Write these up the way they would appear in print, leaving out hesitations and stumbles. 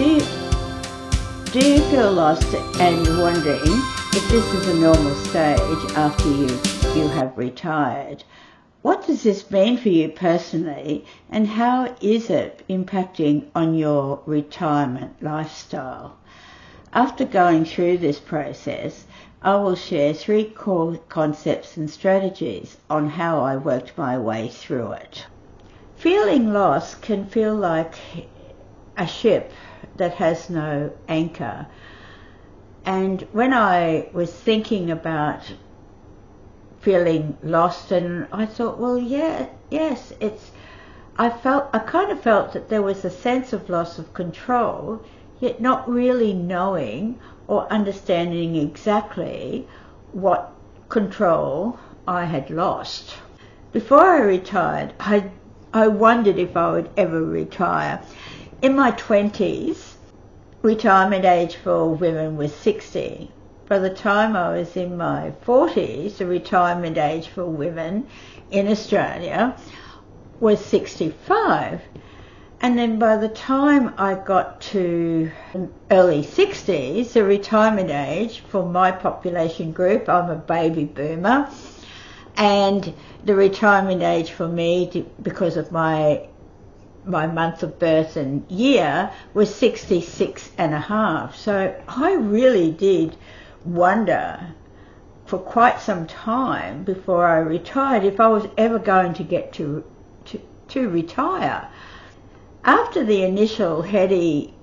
Do you feel lost and you're wondering if this is a normal stage after you have retired? What does this mean for you personally, and how is it impacting on your retirement lifestyle? After going through this process, I will share 3 core concepts and strategies on how I worked my way through it. Feeling lost can feel like a ship that has no anchor. And when I was thinking about feeling lost, and I thought, well, yes, I kind of felt that there was a sense of loss of control, yet not really knowing or understanding exactly what control I had lost. Before I retired, I wondered if I would ever retire. In my 20s, retirement age for women was 60. By the time I was in my 40s, the retirement age for women in Australia was 65. And then by the time I got to early 60s, the retirement age for my population group, I'm a baby boomer, and the retirement age for me, because of my month of birth and year, was 66 and a half. So I really did wonder for quite some time before I retired if I was ever going to get to retire. After the initial heady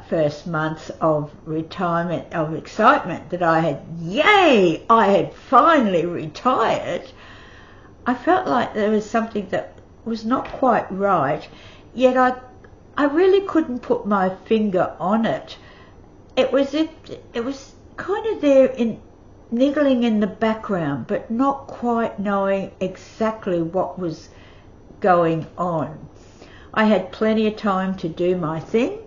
first months of retirement, of excitement that I had finally retired, I felt like there was something that was not quite right, yet I really couldn't put my finger on it. It was kind of there, niggling in the background, but not quite knowing exactly what was going on. I had plenty of time to do my thing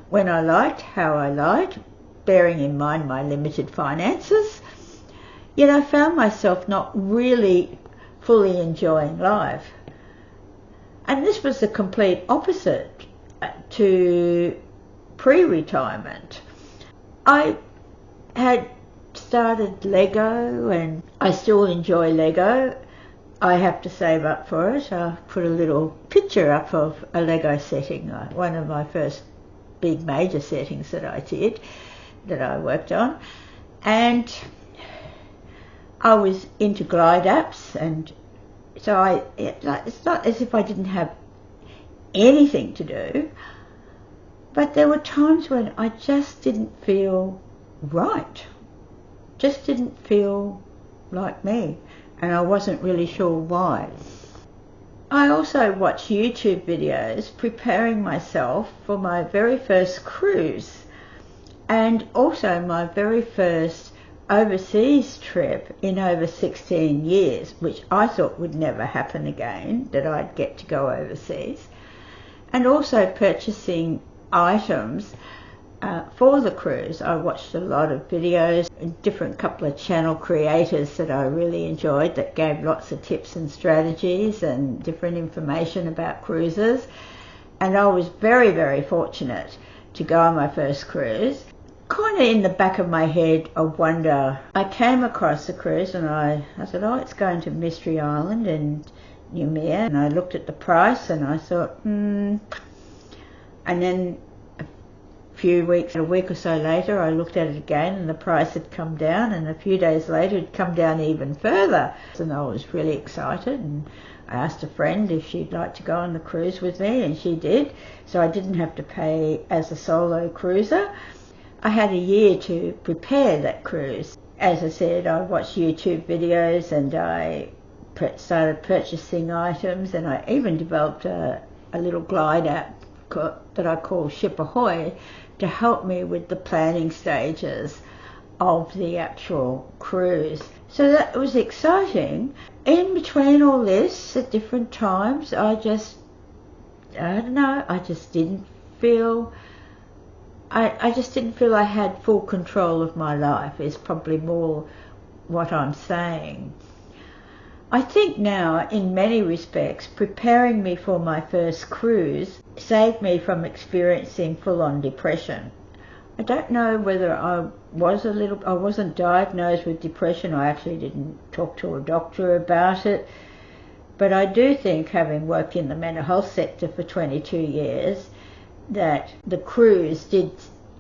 when I liked, how I liked, bearing in mind my limited finances, yet I found myself not really fully enjoying life. And this was the complete opposite to pre-retirement. I had started Lego, and I still enjoy Lego. I have to save up for it. I put a little picture up of a Lego setting, one of my first big major settings that I worked on. And I was into glide apps, and so it's not as if I didn't have anything to do, but there were times when I just didn't feel right, just didn't feel like me, and I wasn't really sure why. I also watched YouTube videos preparing myself for my very first cruise, and also my very first overseas trip in over 16 years, which I thought would never happen again, that I'd get to go overseas, and also purchasing items for the cruise. I watched a lot of videos, different couple of channel creators that I really enjoyed that gave lots of tips and strategies and different information about cruises, and I was very, very fortunate to go on my first cruise. Kind of in the back of my head, I wonder, I came across the cruise and I said, oh, it's going to Mystery Island and Noumea, and I looked at the price and I thought, and then a week or so later, I looked at it again and the price had come down, and a few days later it had come down even further. And I was really excited, and I asked a friend if she'd like to go on the cruise with me, and she did, so I didn't have to pay as a solo cruiser. I had a year to prepare that cruise. As I said, I watched YouTube videos and I started purchasing items, and I even developed a little glide app that I call Ship Ahoy to help me with the planning stages of the actual cruise. So that was exciting. In between all this, at different times, I just didn't feel I had full control of my life, is probably more what I'm saying. I think now, in many respects, preparing me for my first cruise saved me from experiencing full-on depression. I don't know whether I wasn't diagnosed with depression. I actually didn't talk to a doctor about it. But I do think, having worked in the mental health sector for 22 years, that the cruise did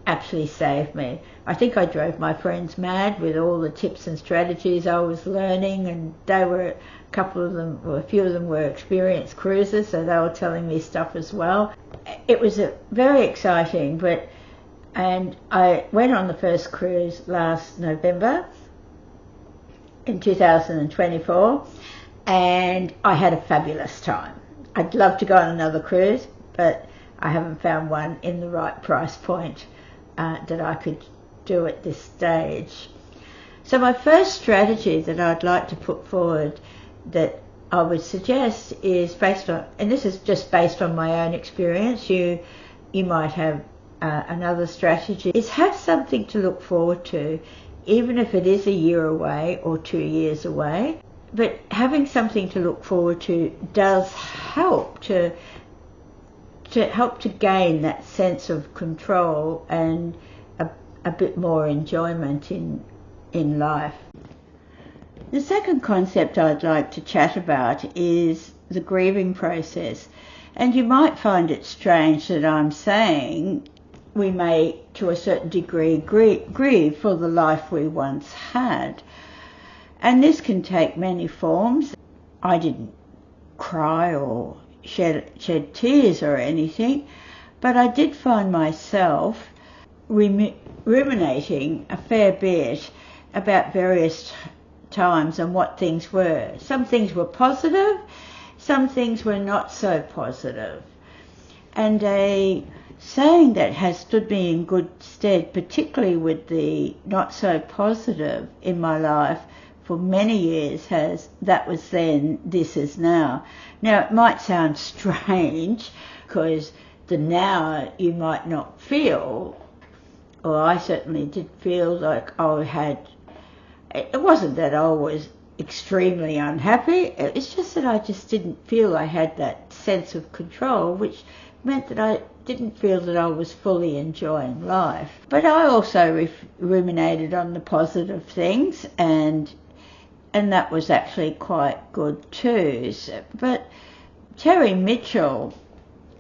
actually save me. I think I drove my friends mad with all the tips and strategies I was learning, and a few of them were experienced cruisers, so they were telling me stuff as well. It was very exciting, and I went on the first cruise last November in 2024, and I had a fabulous time. I'd love to go on another cruise, but I haven't found one in the right price point that I could do at this stage. So my first strategy that I'd like to put forward that I would suggest is based on, and this is just based on my own experience, you might have another strategy, is have something to look forward to, even if it is a year away or 2 years away. But having something to look forward to does help to gain that sense of control and a bit more enjoyment in life. The second concept I'd like to chat about is the grieving process. And you might find it strange that I'm saying we may, to a certain degree, grieve for the life we once had. And this can take many forms. I didn't cry or shed tears or anything, but I did find myself ruminating a fair bit about various times and what things were. Some things were positive, some things were not so positive. And a saying that has stood me in good stead, particularly with the not so positive in my life for many years, that was then, this is now. Now, it might sound strange because the now you might not feel, or I certainly did feel like it wasn't that I was extremely unhappy, it was just that I just didn't feel I had that sense of control, which meant that I didn't feel that I was fully enjoying life. But I also ruminated on the positive things, and that was actually quite good too. But Terry Mitchell,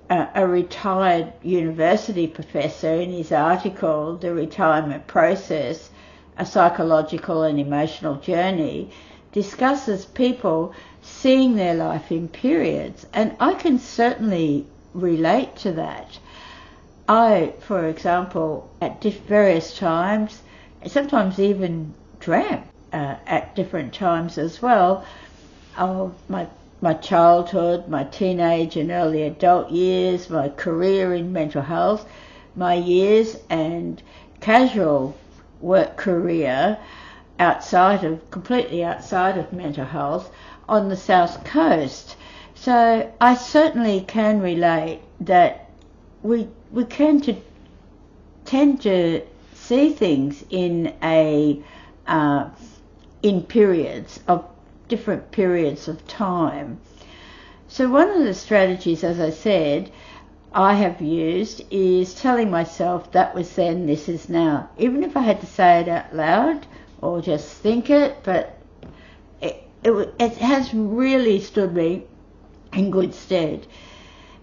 a retired university professor, in his article, The Retirement Process, A Psychological and Emotional Journey, discusses people seeing their life in periods. And I can certainly relate to that. I, for example, at various times, sometimes even dreamt at different times as well, of my childhood, my teenage and early adult years, my career in mental health, my years and casual work career completely outside of mental health on the South Coast. So I certainly can relate that we tend to see things in periods of different periods of time. So one of the strategies, as I said, I have used is telling myself that was then, this is now. Even if I had to say it out loud or just think it, but it has really stood me in good stead.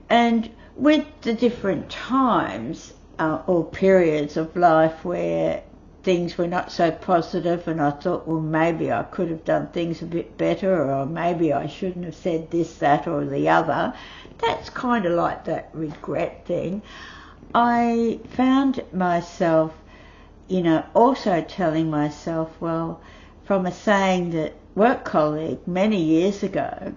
And with the different times or periods of life where things were not so positive and I thought, well, maybe I could have done things a bit better, or maybe I shouldn't have said this, that or the other, that's kind of like that regret thing. I found myself, also telling myself, well, from a saying that work colleague many years ago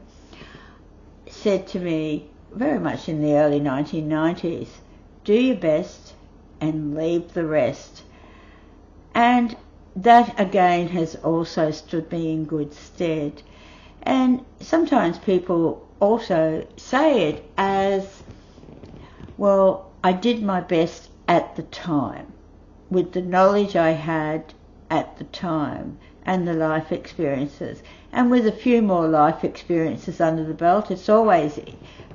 said to me, very much in the early 1990s, do your best and leave the rest. And that again has also stood me in good stead. And sometimes people also say it as, well, I did my best at the time, with the knowledge I had at the time. and the life experiences. And with a few more life experiences under the belt, it's always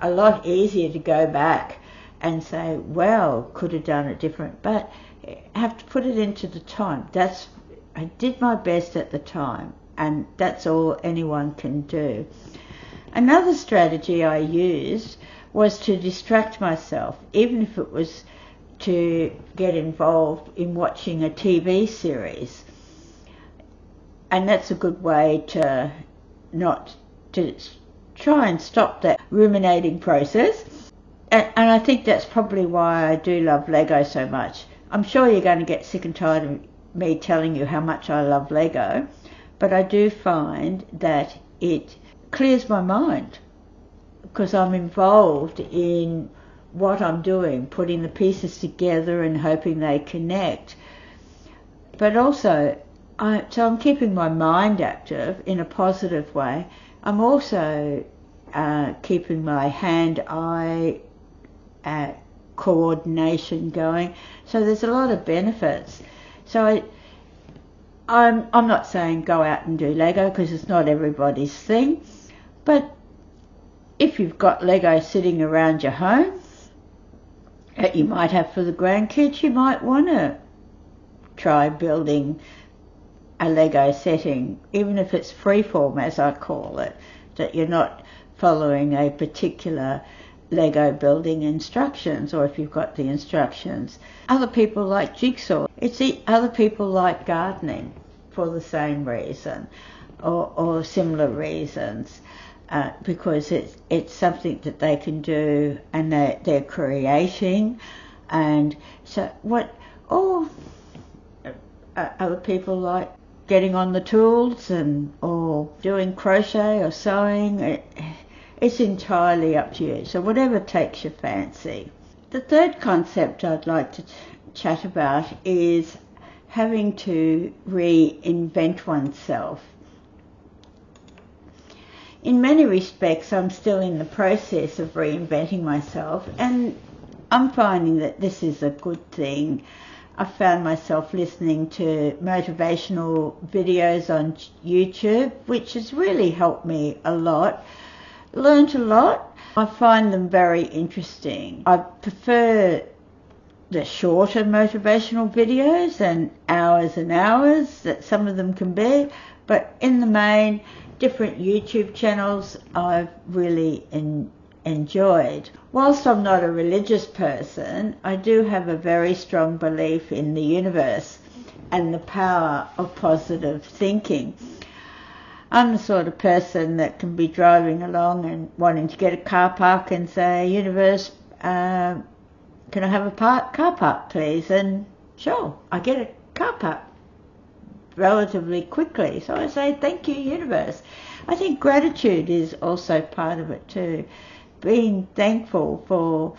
a lot easier to go back and say, well, could have done it different, but I have to put it into the time. I did my best at the time, and that's all anyone can do. Another strategy I used was to distract myself, even if it was to get involved in watching a TV series. And that's a good way to try and stop that ruminating process. And I think that's probably why I do love Lego so much. I'm sure you're going to get sick and tired of me telling you how much I love Lego, but I do find that it clears my mind because I'm involved in what I'm doing, putting the pieces together and hoping they connect. But also, so I'm keeping my mind active in a positive way. I'm also keeping my hand-eye coordination going. So there's a lot of benefits. So I'm not saying go out and do Lego because it's not everybody's thing. But if you've got Lego sitting around your home that you might have for the grandkids, you might want to try building a Lego setting, even if it's freeform, as I call it, that you're not following a particular Lego building instructions, or if you've got the instructions. Other people like jigsaw. Other people like gardening for the same reason, or similar reasons, because it's something that they can do and they're creating. And so other people like getting on the tools or doing crochet or sewing. It's entirely up to you. So whatever takes your fancy. The third concept I'd like to chat about is having to reinvent oneself. In many respects, I'm still in the process of reinventing myself, and I'm finding that this is a good thing. I found myself listening to motivational videos on YouTube, which has really helped me a lot. Learned a lot. I find them very interesting. I prefer the shorter motivational videos and hours that some of them can be, but in the main, different YouTube channels I've really enjoyed. Whilst I'm not a religious person, I do have a very strong belief in the universe and the power of positive thinking. I'm the sort of person that can be driving along and wanting to get a car park and say, universe, can I have a car park, please? And sure, I get a car park relatively quickly. So I say, thank you, universe. I think gratitude is also part of it too. Being thankful for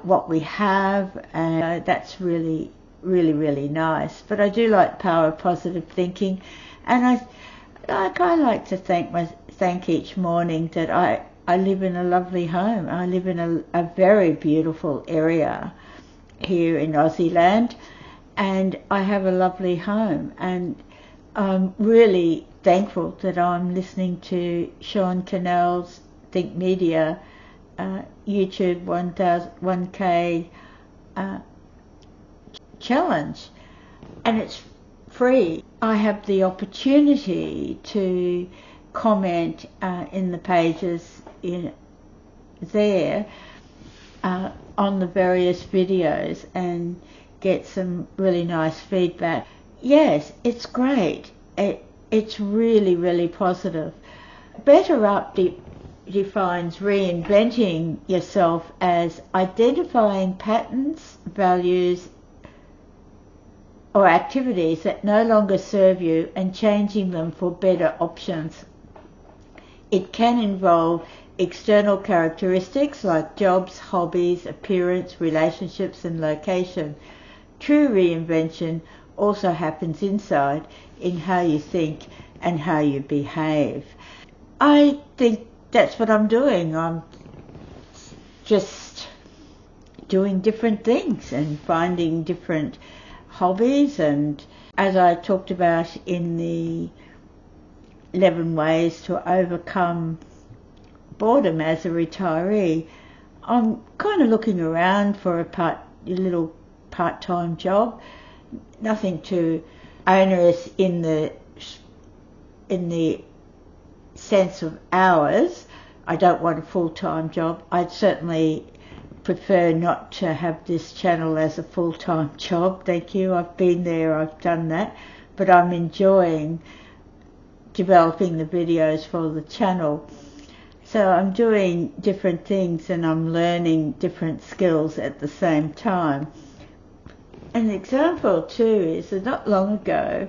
what we have, and that's really, really, really nice. But I do like the power of positive thinking, and I like to thank each morning that I live in a lovely home. I live in a very beautiful area here in Aussie land, and I have a lovely home, and I'm really thankful that I'm listening to Sean Cannell's Think Media YouTube 1K challenge, and it's free. I have the opportunity to comment in the pages there on the various videos and get some really nice feedback. Yes, it's great. It's really, really positive. Better Up defines reinventing yourself as identifying patterns, values, or activities that no longer serve you and changing them for better options. It can involve external characteristics like jobs, hobbies, appearance, relationships, and location. True reinvention also happens inside, in how you think and how you behave. I think that's what I'm doing. I'm just doing different things and finding different hobbies, and as I talked about in the 11 ways to overcome boredom as a retiree, I'm kind of looking around for a little part-time job. Nothing too onerous in the sense of hours. I don't want a full-time job. I'd certainly prefer not to have this channel as a full-time job. Thank you. I've been there, I've done that, but I'm enjoying developing the videos for the channel. So I'm doing different things and I'm learning different skills at the same time. An example too is that not long ago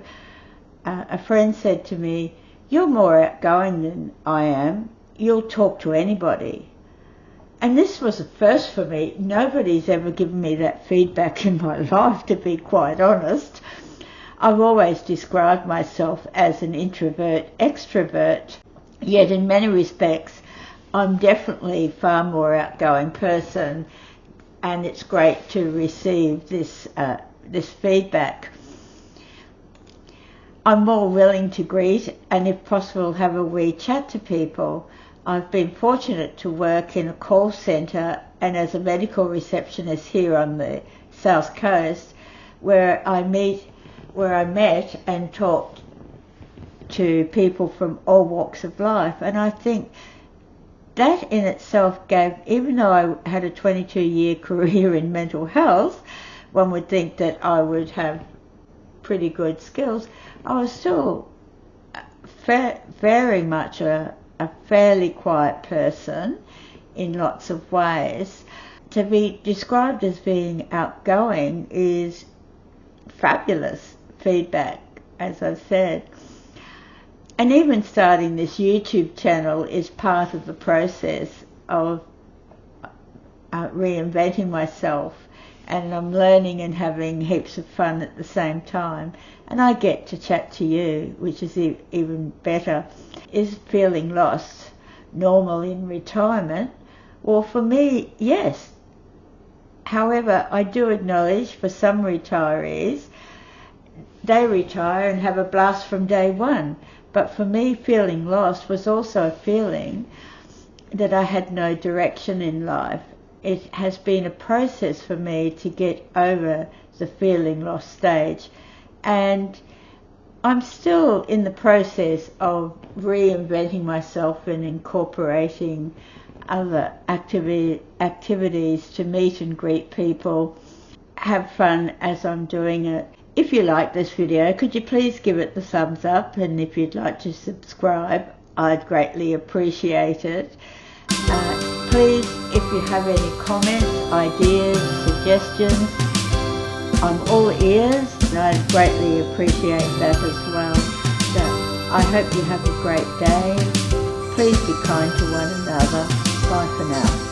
a friend said to me, "You're more outgoing than I am. You'll talk to anybody." And this was a first for me. Nobody's ever given me that feedback in my life, to be quite honest. I've always described myself as an introvert extrovert, yet in many respects I'm definitely a far more outgoing person, and it's great to receive this feedback. I'm more willing to greet and if possible have a wee chat to people. I've been fortunate to work in a call centre and as a medical receptionist here on the South Coast, where I met and talked to people from all walks of life. And I think that in itself gave, even though I had a 22-year career in mental health, one would think that I would have pretty good skills. I was still very much a fairly quiet person in lots of ways. To be described as being outgoing is fabulous feedback, as I've said. And even starting this YouTube channel is part of the process of reinventing myself, and I'm learning and having heaps of fun at the same time. And I get to chat to you, which is even better. Is feeling lost normal in retirement? Well, for me, yes. However, I do acknowledge for some retirees, they retire and have a blast from day one. But for me, feeling lost was also a feeling that I had no direction in life. It has been a process for me to get over the feeling lost stage, and I'm still in the process of reinventing myself and incorporating other activities to meet and greet people, have fun as I'm doing it. If you like this video, could you please give it the thumbs up, and if you'd like to subscribe, I'd greatly appreciate it. Please, if you have any comments, ideas, suggestions, I'm all ears, and I'd greatly appreciate that as well. So I hope you have a great day. Please be kind to one another. Bye for now.